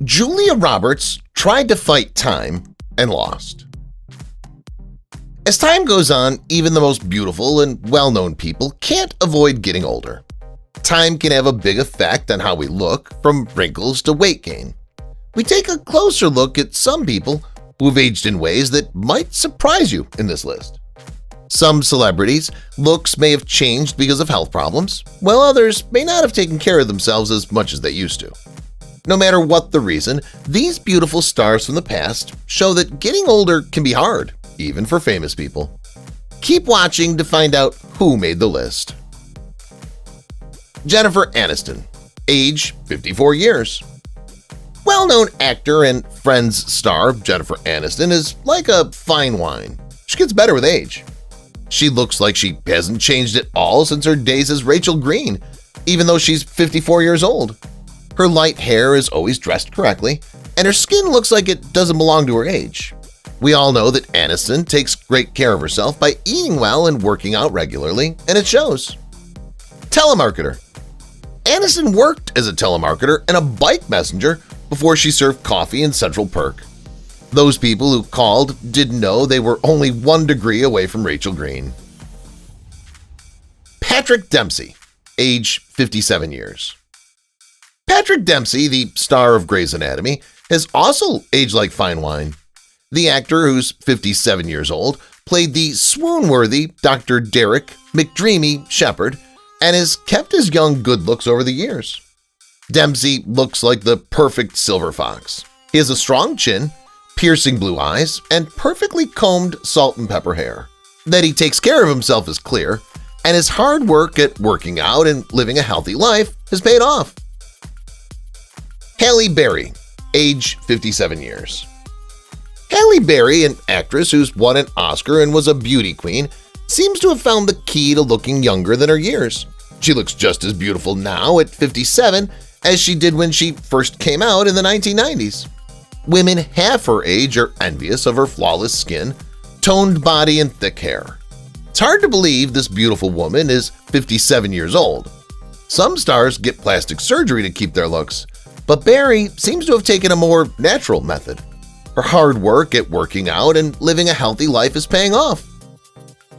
Julia Roberts tried to fight time and lost. As time goes on, even the most beautiful and well-known people can't avoid getting older. Time can have a big effect on how we look, from wrinkles to weight gain. We take a closer look at some people who've aged in ways that might surprise you in this list. Some celebrities' looks may have changed because of health problems, while others may not have taken care of themselves as much as they used to. No matter what the reason, these beautiful stars from the past show that getting older can be hard, even for famous people. Keep watching to find out who made the list. Jennifer Aniston, age 54 years. Well-known actor and Friends star Jennifer Aniston is like a fine wine. She gets better with age. She looks like she hasn't changed at all since her days as Rachel Green, even though she's 54 years old. Her light hair is always dressed correctly, and her skin looks like it doesn't belong to her age. We all know that Aniston takes great care of herself by eating well and working out regularly, and it shows. Telemarketer. Aniston worked as a telemarketer and a bike messenger before she served coffee in Central Perk. Those people who called didn't know they were only 1 degree away from Rachel Green. Patrick Dempsey, age 57 years. Patrick Dempsey, the star of Grey's Anatomy, has also aged like fine wine. The actor, who's 57 years old, played the swoon-worthy Dr. Derek McDreamy Shepherd and has kept his young good looks over the years. Dempsey looks like the perfect silver fox. He has a strong chin, piercing blue eyes, and perfectly combed salt and pepper hair. That he takes care of himself is clear, and his hard work at working out and living a healthy life has paid off. Hilary Barry, age 57 years. Hilary Barry, an actress who's won an Oscar and was a beauty queen, seems to have found the key to looking younger than her years. She looks just as beautiful now at 57 as she did when she first came out in the 1990s. Women half her age are envious of her flawless skin, toned body, and thick hair. It's hard to believe this beautiful woman is 57 years old. Some stars get plastic surgery to keep their looks, but Barry seems to have taken a more natural method. Her hard work at working out and living a healthy life is paying off.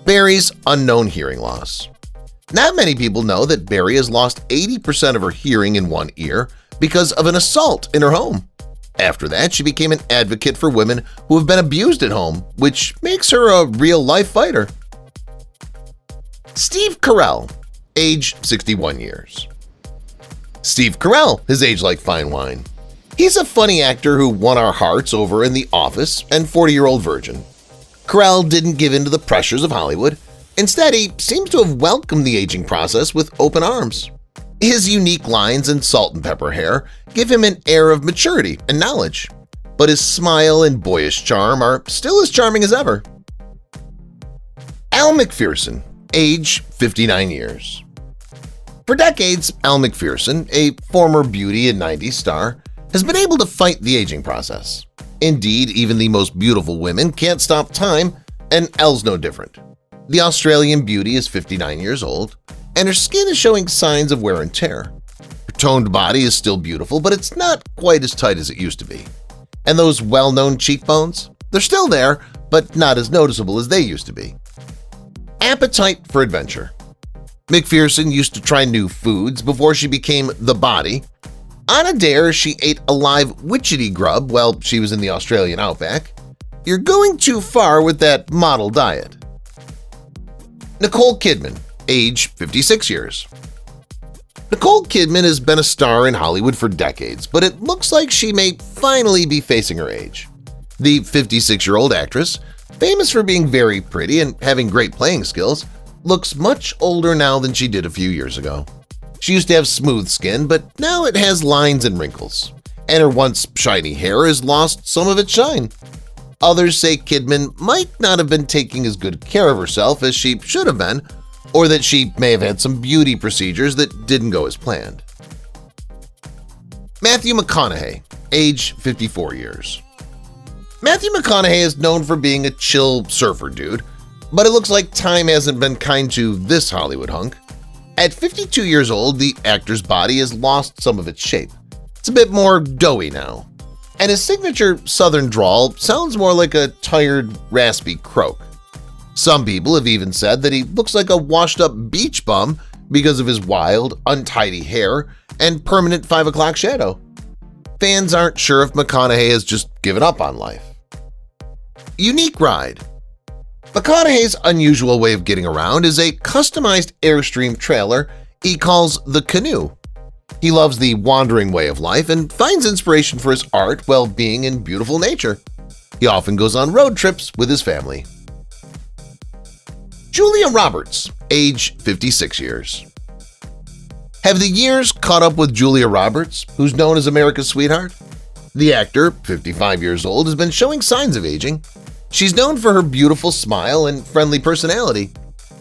Barry's unknown hearing loss. Not many people know that Barry has lost 80% of her hearing in one ear because of an assault in her home. After that, she became an advocate for women who have been abused at home, which makes her a real-life fighter. Steve Carell, age 61 years. Steve Carell has aged like fine wine. He's a funny actor who won our hearts over in The Office and 40-Year-Old Virgin. Carell didn't give in to the pressures of Hollywood. Instead, he seems to have welcomed the aging process with open arms. His unique lines and salt and pepper hair give him an air of maturity and knowledge, but his smile and boyish charm are still as charming as ever. Elle Macpherson, age 59 years. For decades, Elle Macpherson, a former beauty and 90s star, has been able to fight the aging process. Indeed, even the most beautiful women can't stop time, and Elle's no different. The Australian beauty is 59 years old, and her skin is showing signs of wear and tear. Her toned body is still beautiful, but it's not quite as tight as it used to be. And those well-known cheekbones? They're still there, but not as noticeable as they used to be. Appetite for adventure. Macpherson used to try new foods before she became the body. On a dare, she ate a live witchetty grub while she was in the Australian outback. You're going too far with that model diet. Nicole Kidman, age 56 years. Nicole Kidman has been a star in Hollywood for decades, but it looks like she may finally be facing her age. The 56-year-old actress, famous for being very pretty and having great playing skills, looks much older now than she did a few years ago. She used to have smooth skin, but now it has lines and wrinkles, and her once shiny hair has lost some of its shine. Others say Kidman might not have been taking as good care of herself as she should have been, or that she may have had some beauty procedures that didn't go as planned. Matthew McConaughey, age 54 years. Matthew McConaughey is known for being a chill surfer dude, but it looks like time hasn't been kind to this Hollywood hunk. At 52 years old, the actor's body has lost some of its shape. It's a bit more doughy now, and his signature southern drawl sounds more like a tired, raspy croak. Some people have even said that he looks like a washed-up beach bum because of his wild, untidy hair and permanent 5 o'clock shadow. Fans aren't sure if McConaughey has just given up on life. Unique ride. McConaughey's unusual way of getting around is a customized Airstream trailer he calls the Canoe. He loves the wandering way of life and finds inspiration for his art while being in beautiful nature. He often goes on road trips with his family. Julia Roberts, age 56 years. Have the years caught up with Julia Roberts, who's known as America's sweetheart? The actor, 55 years old, has been showing signs of aging. She's known for her beautiful smile and friendly personality.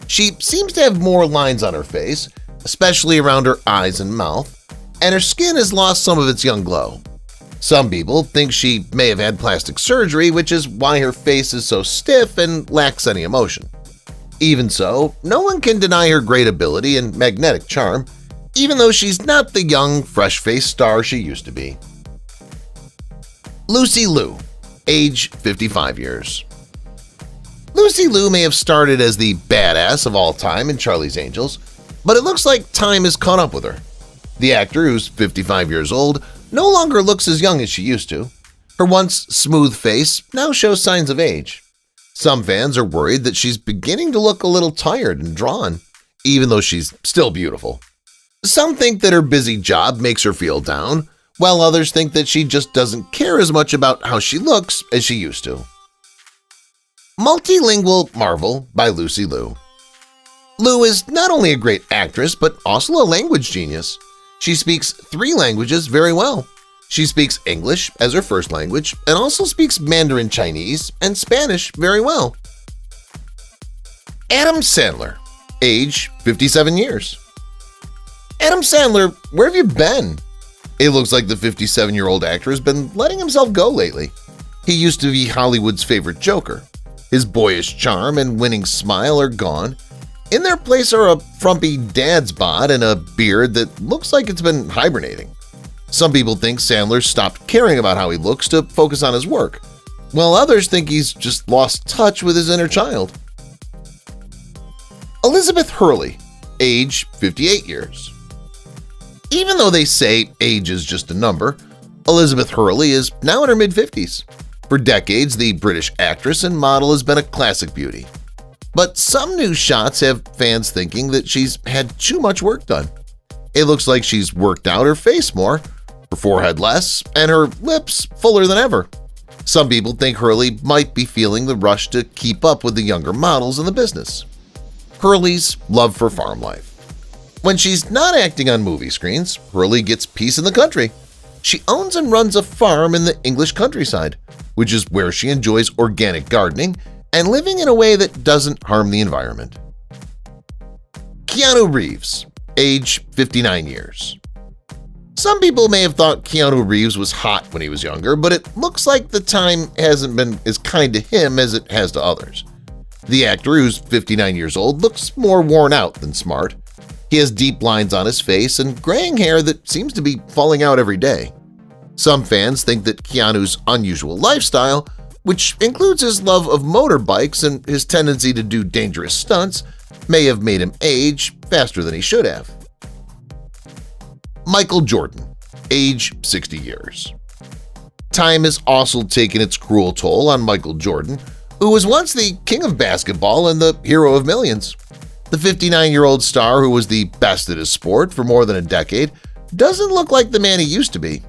She seems to have more lines on her face, especially around her eyes and mouth, and her skin has lost some of its young glow. Some people think she may have had plastic surgery, which is why her face is so stiff and lacks any emotion. Even so, no one can deny her great ability and magnetic charm, even though she's not the young, fresh-faced star she used to be. Lucy Liu, age 55 years. Lucy Liu may have started as the badass of all time in Charlie's Angels, but it looks like time has caught up with her. The actor, who's 55 years old, no longer looks as young as she used to. Her once smooth face now shows signs of age. Some fans are worried that she's beginning to look a little tired and drawn, even though she's still beautiful. Some think that her busy job makes her feel down, while others think that she just doesn't care as much about how she looks as she used to. Multilingual Marvel by Lucy Liu. Liu is not only a great actress, but also a language genius. She speaks 3 languages very well. She speaks English as her first language and also speaks Mandarin Chinese and Spanish very well. Adam Sandler, age 57 years. Adam Sandler, where have you been? It looks like the 57-year-old actor has been letting himself go lately. He used to be Hollywood's favorite Joker. His boyish charm and winning smile are gone. In their place are a frumpy dad's bod and a beard that looks like it's been hibernating. Some people think Sandler stopped caring about how he looks to focus on his work, while others think he's just lost touch with his inner child. Elizabeth Hurley, age 58 years. Even though they say age is just a number, Elizabeth Hurley is now in her mid-50s. For decades, the British actress and model has been a classic beauty. But some new shots have fans thinking that she's had too much work done. It looks like she's worked out her face more, her forehead less, and her lips fuller than ever. Some people think Hurley might be feeling the rush to keep up with the younger models in the business. Hurley's love for farm life. When she's not acting on movie screens, Hurley gets peace in the country. She owns and runs a farm in the English countryside, which is where she enjoys organic gardening and living in a way that doesn't harm the environment. Keanu Reeves, age 59 years. Some people may have thought Keanu Reeves was hot when he was younger, but it looks like the time hasn't been as kind to him as it has to others. The actor, who's 59 years old, looks more worn out than smart. He has deep lines on his face and graying hair that seems to be falling out every day. Some fans think that Keanu's unusual lifestyle, which includes his love of motorbikes and his tendency to do dangerous stunts, may have made him age faster than he should have. Michael Jordan, age 60 years. Time has also taken its cruel toll on Michael Jordan, who was once the king of basketball and the hero of millions. The 59-year-old star, who was the best at his sport for more than a decade, doesn't look like the man he used to be.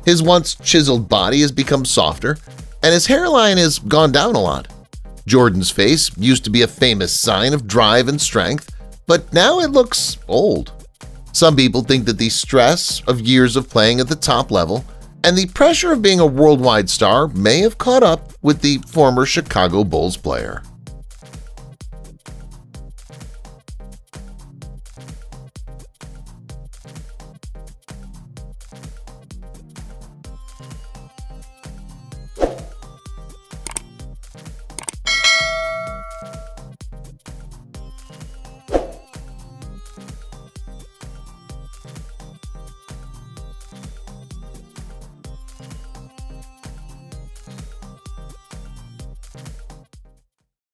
His once chiseled body has become softer, and his hairline has gone down a lot. Jordan's face used to be a famous sign of drive and strength, but now it looks old. Some people think that the stress of years of playing at the top level and the pressure of being a worldwide star may have caught up with the former Chicago Bulls player.